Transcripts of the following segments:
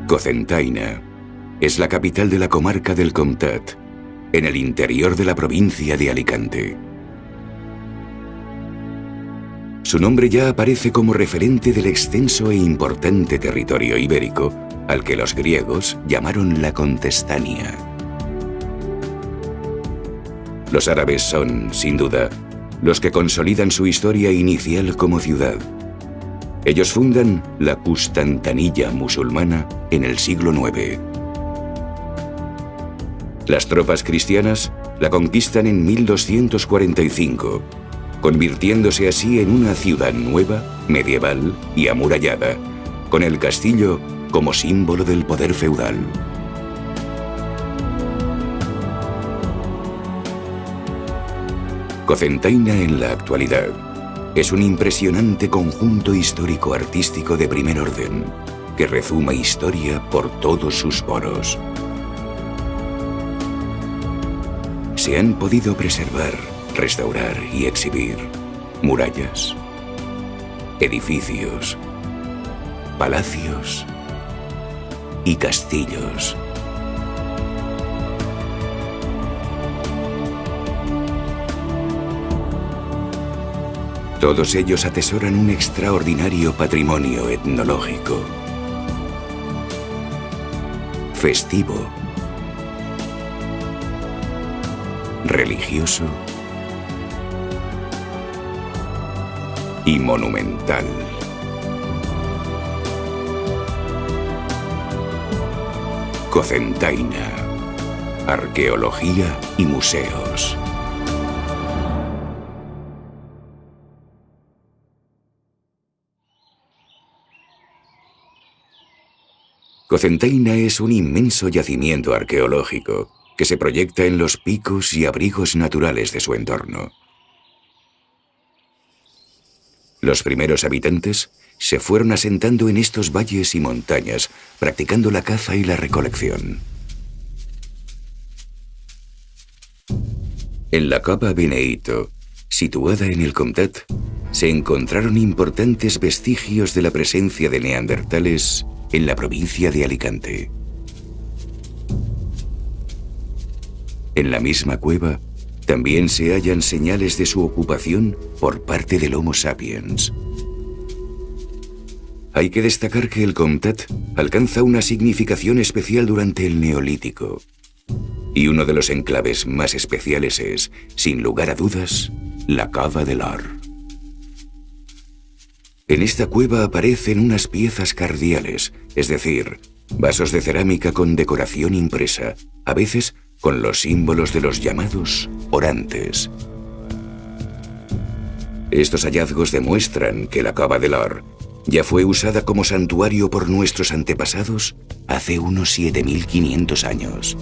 Cocentaina es la capital de la comarca del Comtat, en el interior de la provincia de Alicante. Su nombre ya aparece como referente del extenso e importante territorio ibérico al que los griegos llamaron la Contestania. Los árabes son, sin duda, los que consolidan su historia inicial como ciudad. Ellos fundan la Custantanilla musulmana en el siglo IX. Las tropas cristianas la conquistan en 1245, convirtiéndose así en una ciudad nueva, medieval y amurallada, con el castillo como símbolo del poder feudal. Cocentaina en la actualidad es un impresionante conjunto histórico-artístico de primer orden que rezuma historia por todos sus poros. Se han podido preservar, restaurar y exhibir murallas, edificios, palacios y castillos. Todos ellos atesoran un extraordinario patrimonio etnológico, festivo, religioso y monumental. Cocentaina, arqueología y museos. Cocentaina es un inmenso yacimiento arqueológico que se proyecta en los picos y abrigos naturales de su entorno. Los primeros habitantes se fueron asentando en estos valles y montañas, practicando la caza y la recolección. En la Cava Beneito, situada en el Comtat, se encontraron importantes vestigios de la presencia de neandertales en la provincia de Alicante. En la misma cueva también se hallan señales de su ocupación por parte del Homo sapiens. Hay que destacar que el Comtat alcanza una significación especial durante el Neolítico, y uno de los enclaves más especiales es, sin lugar a dudas, la Cava de l'Or. En esta cueva aparecen unas piezas cardiales, es decir, vasos de cerámica con decoración impresa, a veces con los símbolos de los llamados orantes. Estos hallazgos demuestran que la Cava de l'Or ya fue usada como santuario por nuestros antepasados hace unos 7500 años.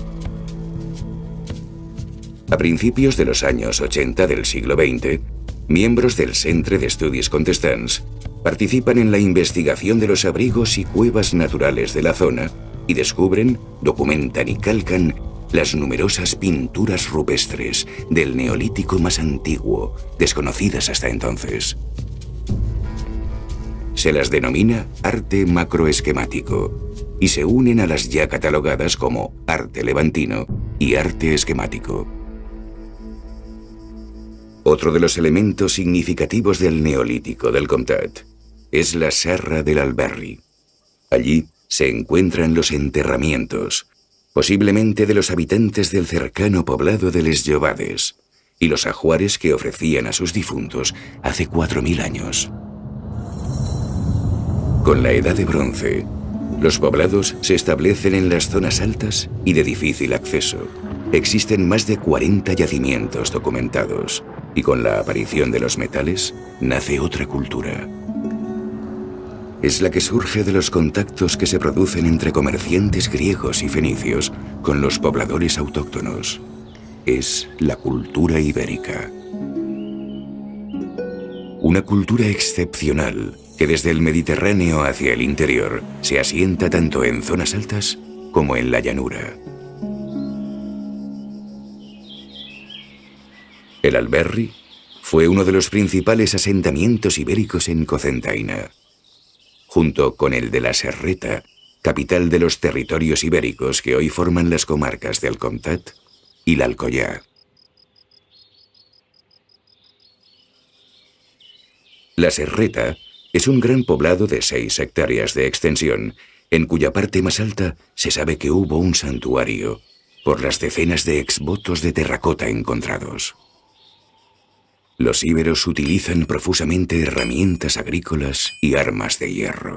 A principios de los años 80 del siglo XX, miembros del Centre d'Estudis Contestants participan en la investigación de los abrigos y cuevas naturales de la zona y descubren, documentan y calcan las numerosas pinturas rupestres del Neolítico más antiguo, desconocidas hasta entonces. Se las denomina arte macroesquemático y se unen a las ya catalogadas como arte levantino y arte esquemático. Otro de los elementos significativos del Neolítico del Comtat es la Serra del Alberri. Allí se encuentran los enterramientos, posiblemente de los habitantes del cercano poblado de Les Llobades, y los ajuares que ofrecían a sus difuntos hace 4000 años. Con la Edad de Bronce, los poblados se establecen en las zonas altas y de difícil acceso. Existen más de 40 yacimientos documentados, y con la aparición de los metales nace otra cultura. Es la que surge de los contactos que se producen entre comerciantes griegos y fenicios con los pobladores autóctonos. Es la cultura ibérica. Una cultura excepcional que desde el Mediterráneo hacia el interior se asienta tanto en zonas altas como en la llanura. El Alberri fue uno de los principales asentamientos ibéricos en Cocentaina. Junto con el de la Serreta, capital de los territorios ibéricos que hoy forman las comarcas del Comtat y la Alcoyá. La Serreta es un gran poblado de 6 hectáreas de extensión, en cuya parte más alta se sabe que hubo un santuario, por las decenas de exvotos de terracota encontrados. Los íberos utilizan profusamente herramientas agrícolas y armas de hierro.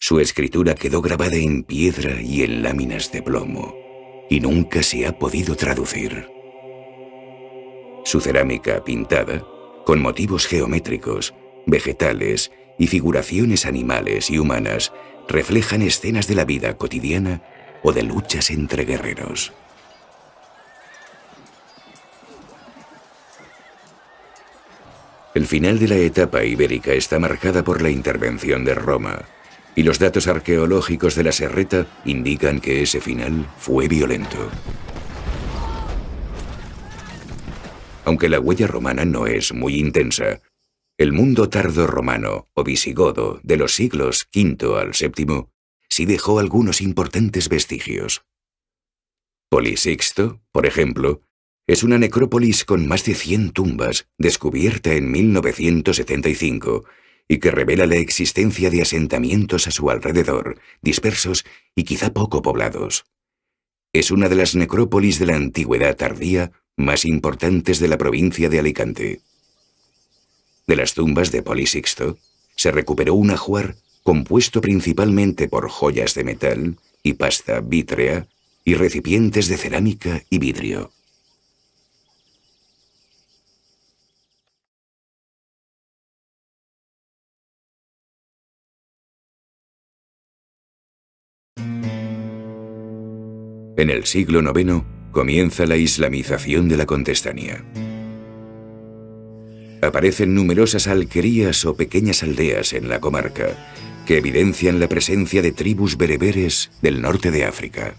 Su escritura quedó grabada en piedra y en láminas de plomo, y nunca se ha podido traducir. Su cerámica pintada, con motivos geométricos, vegetales y figuraciones animales y humanas, reflejan escenas de la vida cotidiana o de luchas entre guerreros. El final de la etapa ibérica está marcada por la intervención de Roma, y los datos arqueológicos de la Serreta indican que ese final fue violento. Aunque la huella romana no es muy intensa, el mundo tardorromano o visigodo de los siglos V al VII sí dejó algunos importantes vestigios. Polisixto, por ejemplo, es una necrópolis con más de 100 tumbas, descubierta en 1975, y que revela la existencia de asentamientos a su alrededor, dispersos y quizá poco poblados. Es una de las necrópolis de la antigüedad tardía más importantes de la provincia de Alicante. De las tumbas de Polisixto se recuperó un ajuar compuesto principalmente por joyas de metal y pasta vítrea y recipientes de cerámica y vidrio. En el siglo IX comienza la islamización de la Contestania. Aparecen numerosas alquerías o pequeñas aldeas en la comarca que evidencian la presencia de tribus bereberes del norte de África.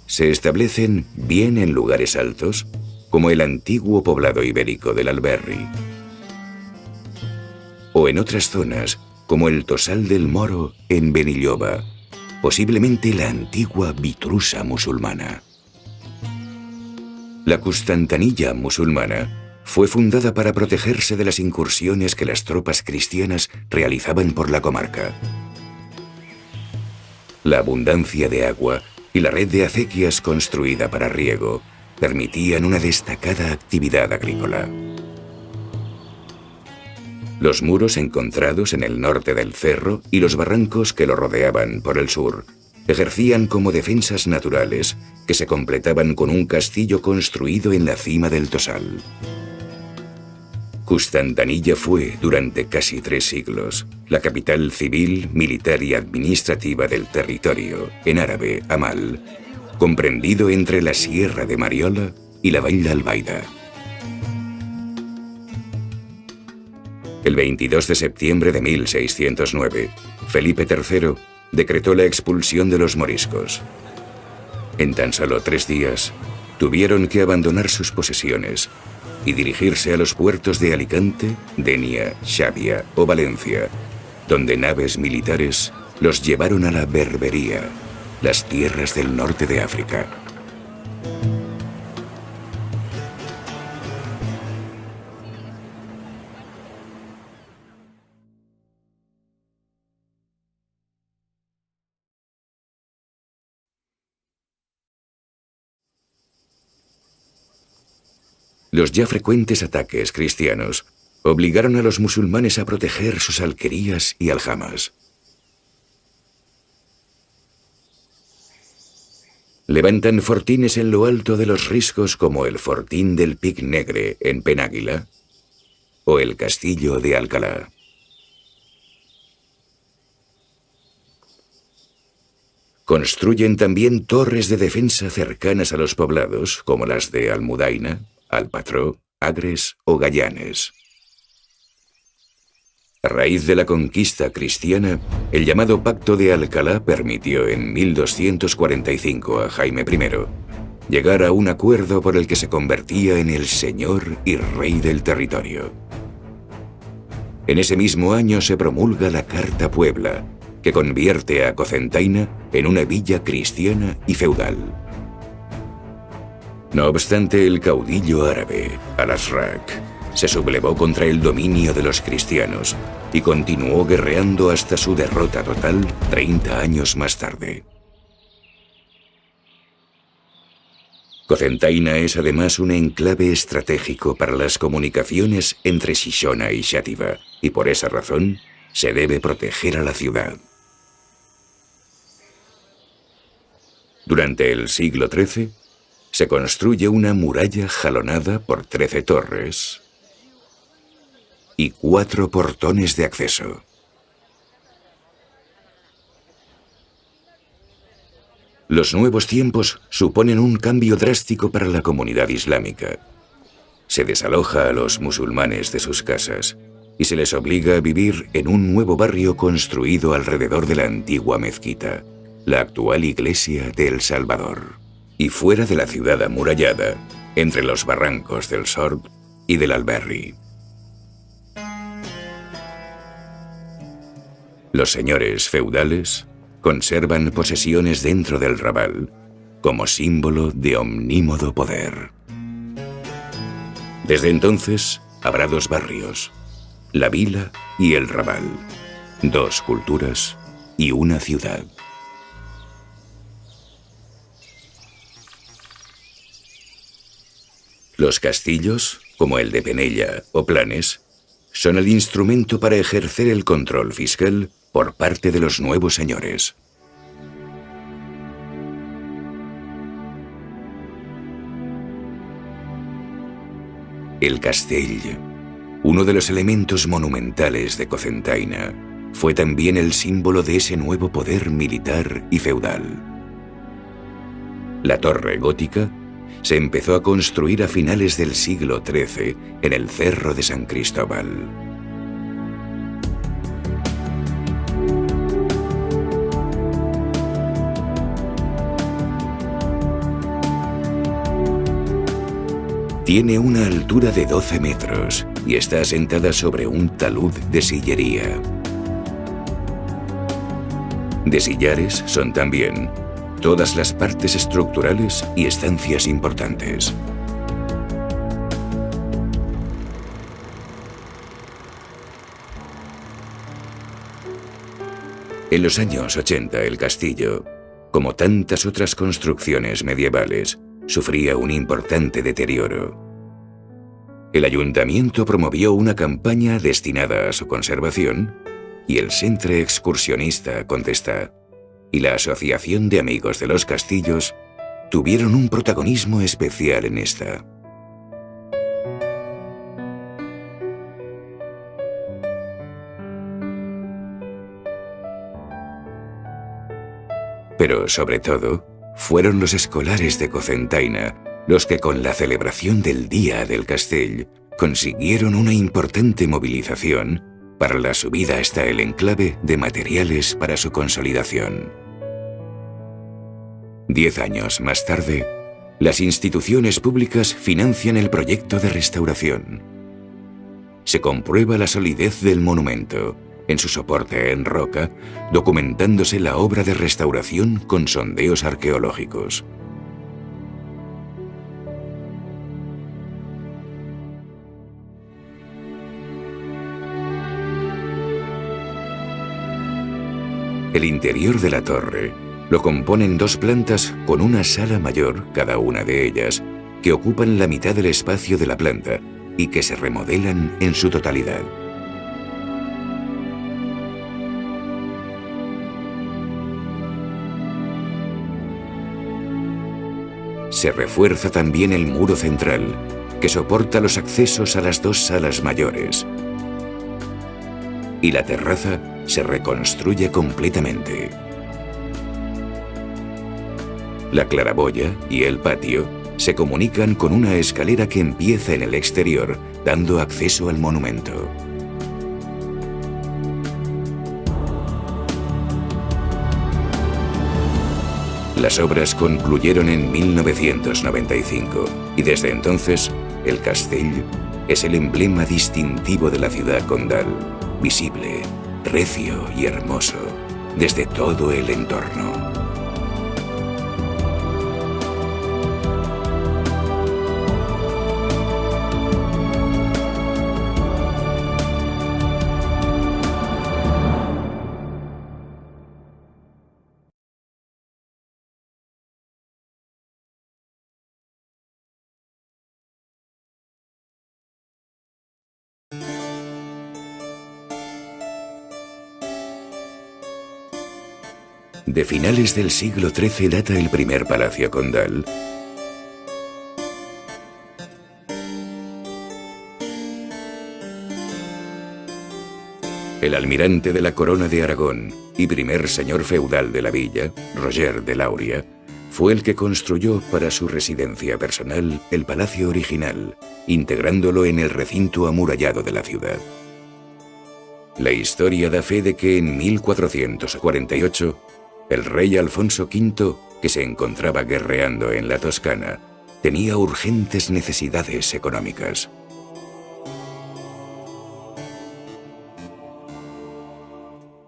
Se establecen bien en lugares altos, como el antiguo poblado ibérico del Alberri, o en otras zonas, como el Tosal del Moro en Benilloba, posiblemente la antigua Vitrusa musulmana. La Custantanilla musulmana fue fundada para protegerse de las incursiones que las tropas cristianas realizaban por la comarca. La abundancia de agua y la red de acequias construida para riego permitían una destacada actividad agrícola. Los muros encontrados en el norte del cerro y los barrancos que lo rodeaban por el sur ejercían como defensas naturales que se completaban con un castillo construido en la cima del Tosal. Custantanilla fue, durante casi 3 siglos, la capital civil, militar y administrativa del territorio, en árabe Amal, comprendido entre la Sierra de Mariola y la Vall d'Albaida. El 22 de septiembre de 1609, Felipe III decretó la expulsión de los moriscos. En tan solo 3 días, tuvieron que abandonar sus posesiones y dirigirse a los puertos de Alicante, Denia, Xàbia o Valencia, donde naves militares los llevaron a la Berbería, las tierras del norte de África. Los ya frecuentes ataques cristianos obligaron a los musulmanes a proteger sus alquerías y aljamas. Levantan fortines en lo alto de los riscos como el fortín del Pic Negre en Penàguila o el castillo de Alcalá. Construyen también torres de defensa cercanas a los poblados como las de Almudaina, Alpatró, Agres o Gallanes. A raíz de la conquista cristiana, el llamado Pacto de Alcalá permitió en 1245 a Jaime I llegar a un acuerdo por el que se convertía en el señor y rey del territorio. En ese mismo año se promulga la Carta Puebla, que convierte a Cocentaina en una villa cristiana y feudal. No obstante, el caudillo árabe, Al-Azraq, se sublevó contra el dominio de los cristianos y continuó guerreando hasta su derrota total 30 años más tarde. Cocentaina es además un enclave estratégico para las comunicaciones entre Shishona y Xàtiva, y por esa razón se debe proteger a la ciudad. Durante el siglo XIII, se construye una muralla jalonada por 13 torres y 4 portones de acceso. Los nuevos tiempos suponen un cambio drástico para la comunidad islámica. Se desaloja a los musulmanes de sus casas y se les obliga a vivir en un nuevo barrio construido alrededor de la antigua mezquita, la actual iglesia de El Salvador, y fuera de la ciudad amurallada, entre los barrancos del Sorb y del Alberri. Los señores feudales conservan posesiones dentro del Raval como símbolo de omnímodo poder. Desde entonces habrá 2 barrios, la Vila y el Raval, 2 culturas y una ciudad. Los castillos, como el de Penella o Planes, son el instrumento para ejercer el control fiscal por parte de los nuevos señores. El castell, uno de los elementos monumentales de Cocentaina, fue también el símbolo de ese nuevo poder militar y feudal. La torre gótica se empezó a construir a finales del siglo XIII en el Cerro de San Cristóbal. Tiene una altura de 12 metros y está asentada sobre un talud de sillería. De sillares son también todas las partes estructurales y estancias importantes. En los años 80 el castillo, como tantas otras construcciones medievales, sufría un importante deterioro. El ayuntamiento promovió una campaña destinada a su conservación y el Centre Excursionista Contestà y la Asociación de Amigos de los Castillos tuvieron un protagonismo especial en esta. Pero, sobre todo, fueron los escolares de Cocentaina los que, con la celebración del Día del Castell, consiguieron una importante movilización para la subida hasta el enclave de materiales para su consolidación. 10 años más tarde, las instituciones públicas financian el proyecto de restauración. Se comprueba la solidez del monumento en su soporte en roca, documentándose la obra de restauración con sondeos arqueológicos. El interior de la torre lo componen 2 plantas con una sala mayor, cada una de ellas, que ocupan la mitad del espacio de la planta y que se remodelan en su totalidad. Se refuerza también el muro central, que soporta los accesos a las 2 salas mayores. Y la terraza se reconstruye completamente. La claraboya y el patio se comunican con una escalera que empieza en el exterior, dando acceso al monumento. Las obras concluyeron en 1995 y desde entonces el castell es el emblema distintivo de la ciudad condal, visible, recio y hermoso desde todo el entorno. De finales del siglo XIII data el primer palacio condal. El almirante de la Corona de Aragón y primer señor feudal de la villa, Roger de Lauria, fue el que construyó para su residencia personal el palacio original, integrándolo en el recinto amurallado de la ciudad. La historia da fe de que en 1448, el rey Alfonso V, que se encontraba guerreando en la Toscana, tenía urgentes necesidades económicas.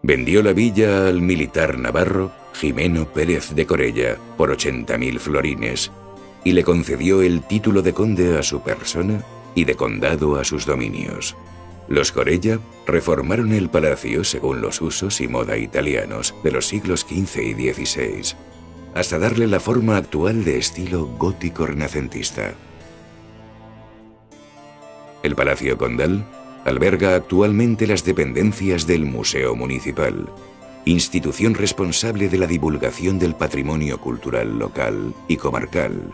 Vendió la villa al militar navarro Jimeno Pérez de Corella por 80.000 florines y le concedió el título de conde a su persona y de condado a sus dominios. Los Corella reformaron el palacio según los usos y moda italianos de los siglos XV y XVI, hasta darle la forma actual de estilo gótico renacentista. El Palacio Condal alberga actualmente las dependencias del Museo Municipal, institución responsable de la divulgación del patrimonio cultural local y comarcal,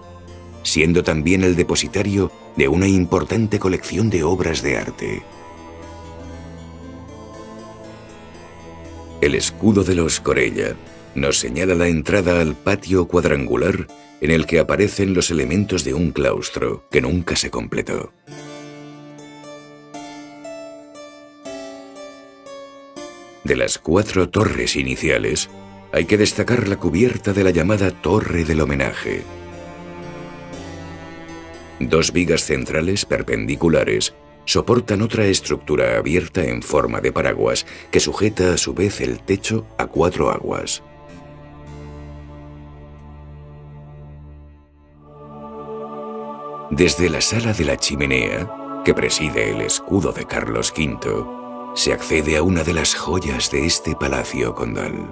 siendo también el depositario de una importante colección de obras de arte. El escudo de los Corella nos señala la entrada al patio cuadrangular en el que aparecen los elementos de un claustro que nunca se completó. De las 4 torres iniciales, hay que destacar la cubierta de la llamada Torre del Homenaje. 2 vigas centrales perpendiculares soportan otra estructura abierta en forma de paraguas que sujeta a su vez el techo a 4 aguas. Desde la sala de la chimenea, que preside el escudo de Carlos V, se accede a una de las joyas de este palacio condal,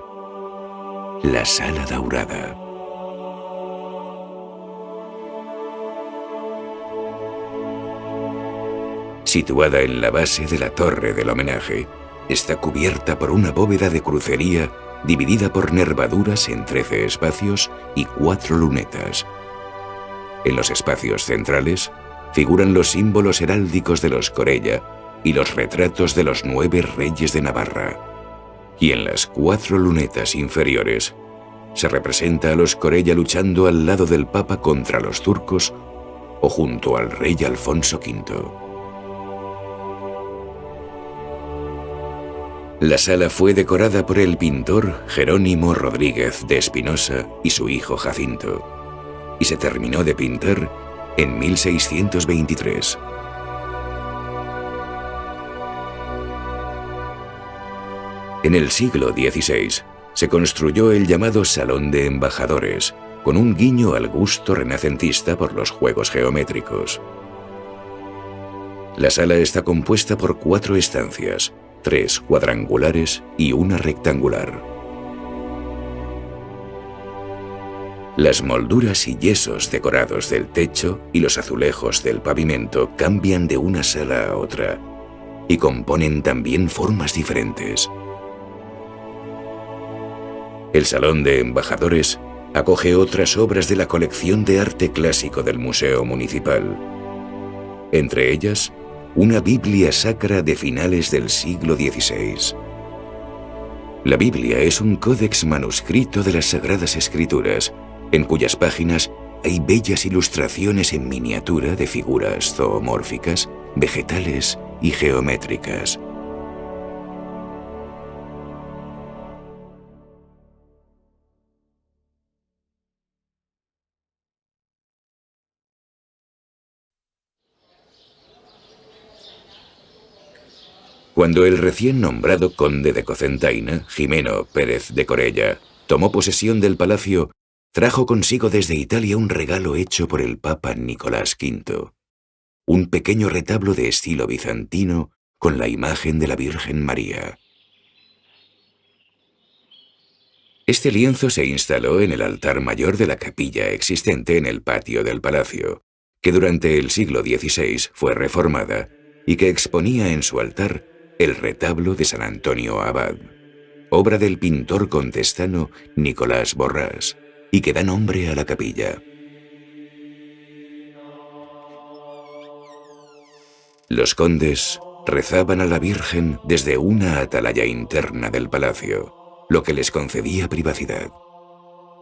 la Sala Daurada. Situada en la base de la Torre del Homenaje, está cubierta por una bóveda de crucería dividida por nervaduras en 13 espacios y 4 lunetas. En los espacios centrales figuran los símbolos heráldicos de los Corella y los retratos de los 9 reyes de Navarra. Y en las 4 lunetas inferiores se representa a los Corella luchando al lado del Papa contra los turcos o junto al rey Alfonso V. La sala fue decorada por el pintor Jerónimo Rodríguez de Espinosa y su hijo Jacinto, y se terminó de pintar en 1623. En el siglo XVI se construyó el llamado Salón de Embajadores, con un guiño al gusto renacentista por los juegos geométricos. La sala está compuesta por 4 estancias, 3 cuadrangulares y 1 rectangular. Las molduras y yesos decorados del techo y los azulejos del pavimento cambian de una sala a otra y componen también formas diferentes. El Salón de Embajadores acoge otras obras de la colección de arte clásico del Museo Municipal, entre ellas una Biblia sacra de finales del siglo XVI. La Biblia es un códex manuscrito de las Sagradas Escrituras, en cuyas páginas hay bellas ilustraciones en miniatura de figuras zoomórficas, vegetales y geométricas. Cuando el recién nombrado conde de Cocentaina, Jimeno Pérez de Corella, tomó posesión del palacio, trajo consigo desde Italia un regalo hecho por el Papa Nicolás V, un pequeño retablo de estilo bizantino con la imagen de la Virgen María. Este lienzo se instaló en el altar mayor de la capilla existente en el patio del palacio, que durante el siglo XVI fue reformada y que exponía en su altar el retablo de San Antonio Abad, obra del pintor contestano Nicolás Borràs, y que da nombre a la capilla. Los condes rezaban a la Virgen desde una atalaya interna del palacio, lo que les concedía privacidad.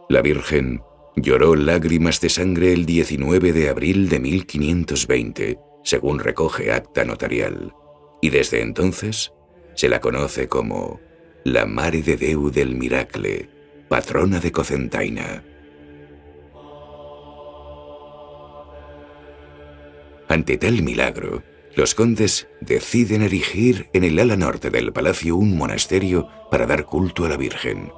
La Virgen lloró lágrimas de sangre el 19 de abril de 1520, según recoge acta notarial, y desde entonces se la conoce como la Mare de Déu del Miracle, patrona de Cocentaina. Ante tal milagro, los condes deciden erigir en el ala norte del palacio un monasterio para dar culto a la Virgen.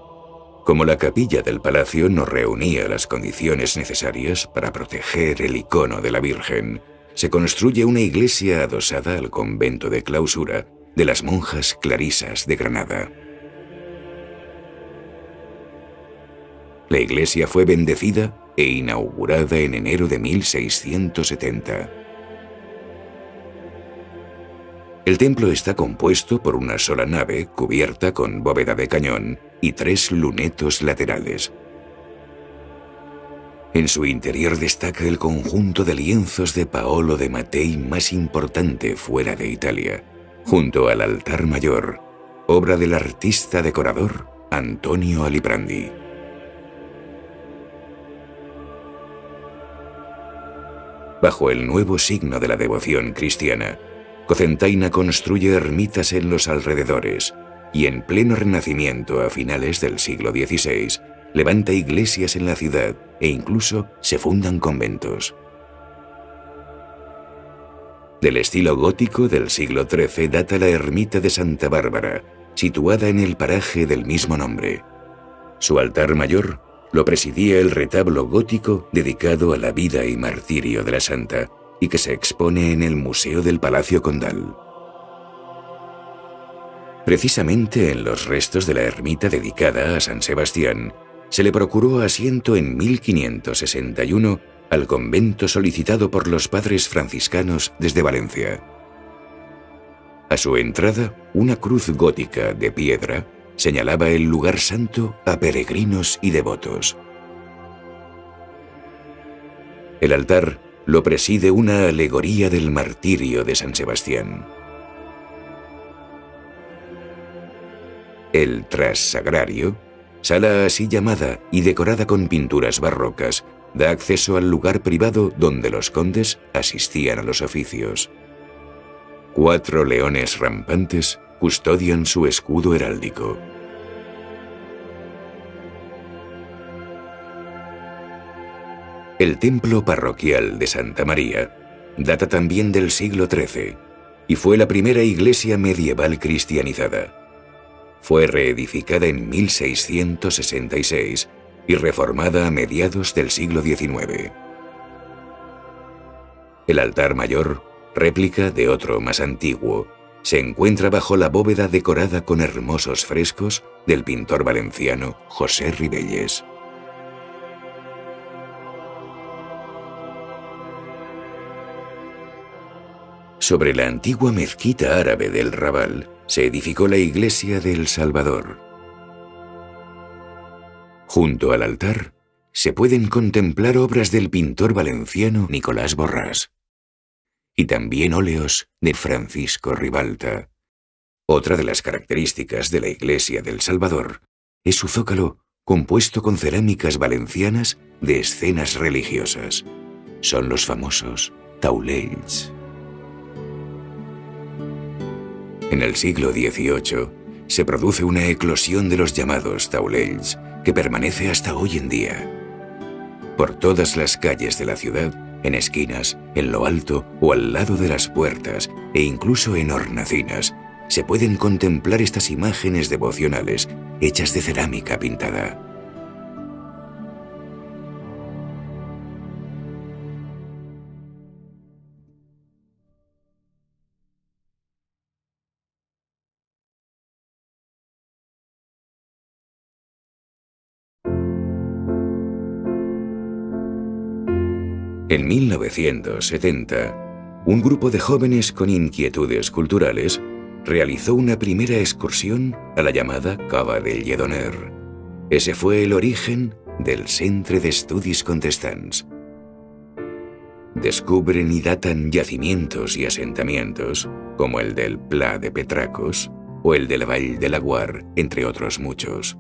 Como la capilla del palacio no reunía las condiciones necesarias para proteger el icono de la Virgen, se construye una iglesia adosada al convento de clausura de las monjas clarisas de Granada. La iglesia fue bendecida e inaugurada en enero de 1670. El templo está compuesto por una sola nave cubierta con bóveda de cañón y 3 lunetos laterales. En su interior destaca el conjunto de lienzos de Paolo de Mattei más importante fuera de Italia, junto al altar mayor, obra del artista decorador Antonio Alibrandi. Bajo el nuevo signo de la devoción cristiana, Cocentaina construye ermitas en los alrededores y en pleno Renacimiento a finales del siglo XVI levanta iglesias en la ciudad e incluso se fundan conventos. Del estilo gótico del siglo XIII data la ermita de Santa Bárbara, situada en el paraje del mismo nombre. Su altar mayor lo presidía el retablo gótico dedicado a la vida y martirio de la santa, y que se expone en el Museo del Palacio Condal. Precisamente en los restos de la ermita dedicada a San Sebastián, se le procuró asiento en 1561 al convento solicitado por los padres franciscanos desde Valencia. A su entrada, una cruz gótica de piedra señalaba el lugar santo a peregrinos y devotos. El altar lo preside una alegoría del martirio de San Sebastián. El trassagrario, sala así llamada y decorada con pinturas barrocas, da acceso al lugar privado donde los condes asistían a los oficios. 4 leones rampantes custodian su escudo heráldico. El templo parroquial de Santa María data también del siglo XIII y fue la primera iglesia medieval cristianizada. Fue reedificada en 1666 y reformada a mediados del siglo XIX. El altar mayor, réplica de otro más antiguo, se encuentra bajo la bóveda decorada con hermosos frescos del pintor valenciano José Ribelles. Sobre la antigua mezquita árabe del Raval se edificó la iglesia de El Salvador. Junto al altar se pueden contemplar obras del pintor valenciano Nicolás Borràs y también óleos de Francisco Ribalta. Otra de las características de la iglesia del Salvador es su zócalo compuesto con cerámicas valencianas de escenas religiosas. Son los famosos taulells. En el siglo XVIII se produce una eclosión de los llamados taulells que permanece hasta hoy en día. Por todas las calles de la ciudad, en esquinas, en lo alto o al lado de las puertas e incluso en hornacinas, se pueden contemplar estas imágenes devocionales hechas de cerámica pintada. En 1970, un grupo de jóvenes con inquietudes culturales realizó una primera excursión a la llamada Cava del Lledoner. Ese fue el origen del Centre d'Estudis Contestants. Descubren y datan yacimientos y asentamientos, como el del Pla de Petracos o el de la Vall de Laguar, entre otros muchos.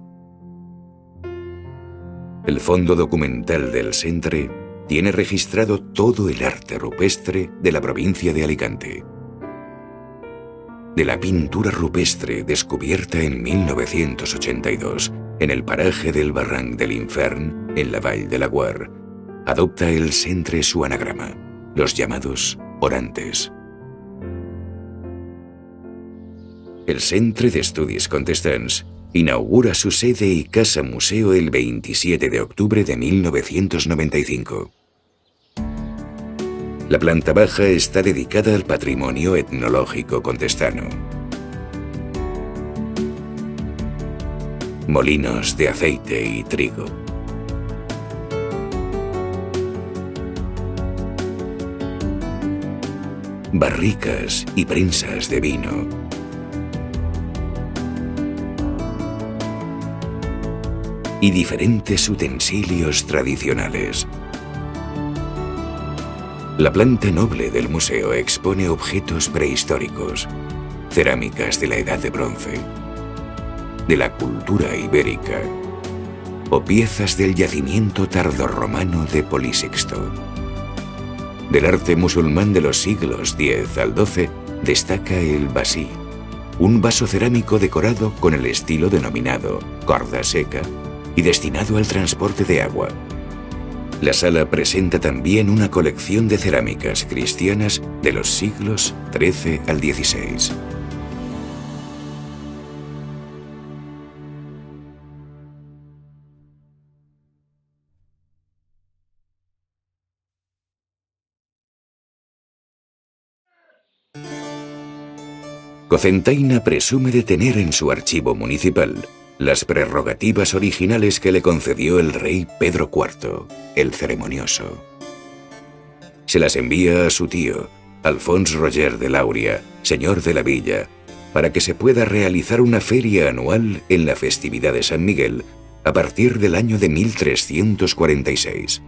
El fondo documental del Centre tiene registrado todo el arte rupestre de la provincia de Alicante. De la pintura rupestre descubierta en 1982 en el paraje del Barranc de l'Infern, en la Vall de Laguar, adopta el Centre su anagrama, los llamados orantes. El Centre d'Estudis Contestants inaugura su sede y casa museo el 27 de octubre de 1995. La planta baja está dedicada al patrimonio etnológico contestano. Molinos de aceite y trigo. Barricas y prensas de vino. Y diferentes utensilios tradicionales. La planta noble del museo expone objetos prehistóricos, cerámicas de la Edad de Bronce, de la cultura ibérica, o piezas del yacimiento tardorromano de Polisixto. Del arte musulmán de los siglos X al XII destaca el basí, un vaso cerámico decorado con el estilo denominado corda seca y destinado al transporte de agua. La sala presenta también una colección de cerámicas cristianas de los siglos XIII al XVI. Cocentaina presume de tener en su archivo municipal las prerrogativas originales que le concedió el rey Pedro IV, el Ceremonioso. Se las envía a su tío, Alfons Roger de Lauria, señor de la villa, para que se pueda realizar una feria anual en la festividad de San Miguel a partir del año de 1346.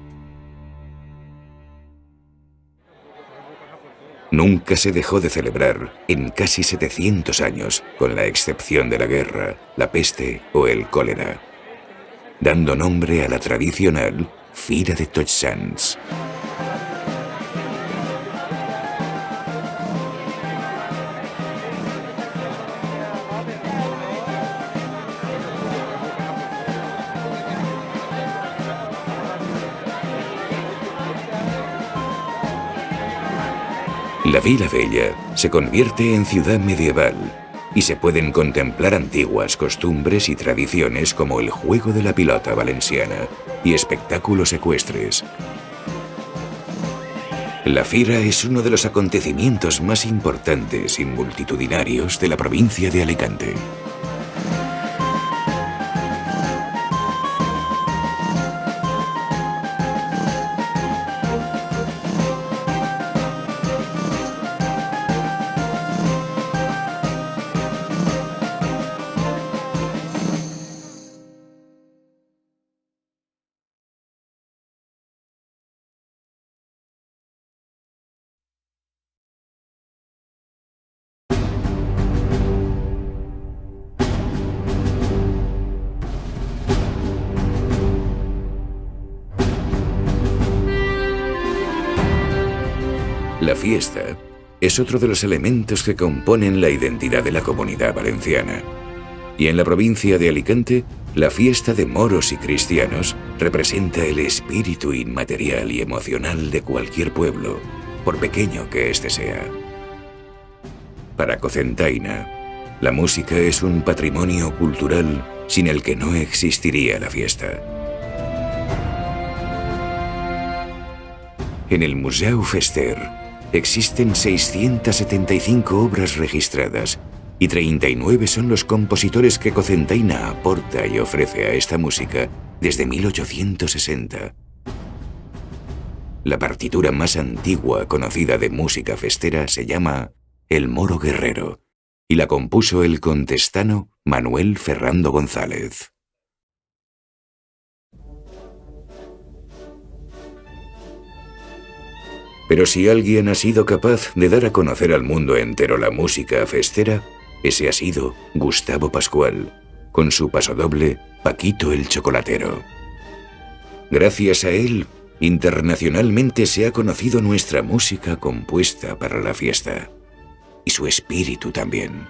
Nunca se dejó de celebrar en casi 700 años, con la excepción de la guerra, la peste o el cólera, dando nombre a la tradicional Fira de Tots Sants. La Vila Bella se convierte en ciudad medieval y se pueden contemplar antiguas costumbres y tradiciones como el juego de la pilota valenciana y espectáculos ecuestres. La Fira es uno de los acontecimientos más importantes y multitudinarios de la provincia de Alicante. La fiesta es otro de los elementos que componen la identidad de la Comunidad Valenciana. Y en la provincia de Alicante, la fiesta de moros y cristianos representa el espíritu inmaterial y emocional de cualquier pueblo, por pequeño que éste sea. Para Cocentaina, La música es un patrimonio cultural sin el que no existiría la fiesta. En el Museu Fester existen 675 obras registradas y 39 son los compositores que Cocentaina aporta y ofrece a esta música desde 1860. La partitura más antigua conocida de música festera se llama El Moro Guerrero y la compuso el contestano Manuel Ferrando González. Pero si alguien ha sido capaz de dar a conocer al mundo entero la música festera, ese ha sido Gustavo Pascual, con su pasodoble Paquito el Chocolatero. Gracias a él, internacionalmente se ha conocido nuestra música compuesta para la fiesta. Y su espíritu también.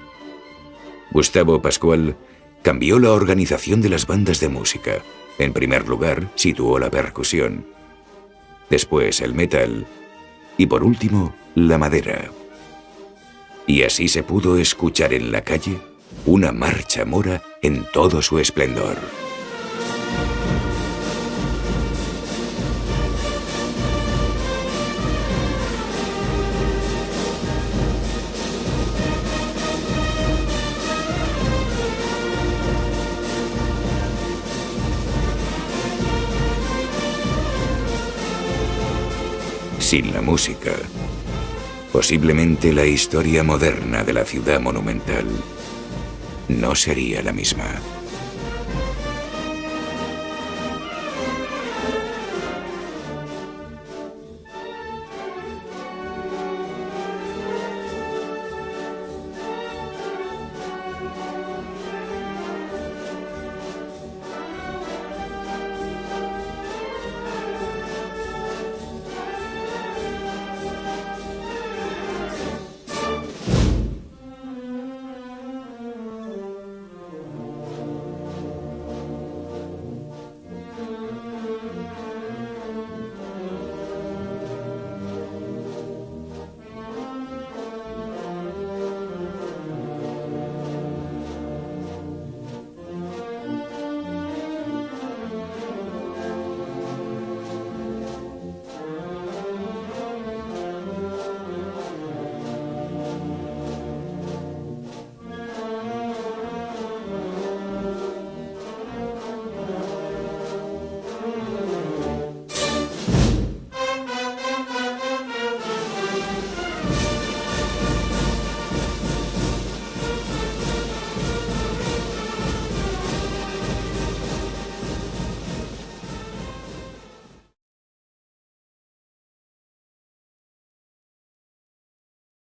Gustavo Pascual cambió la organización de las bandas de música. En primer lugar, situó la percusión. Después el metal. Y por último, la madera. Y así se pudo escuchar en la calle una marcha mora en todo su esplendor. Sin la música, posiblemente la historia moderna de la ciudad monumental no sería la misma.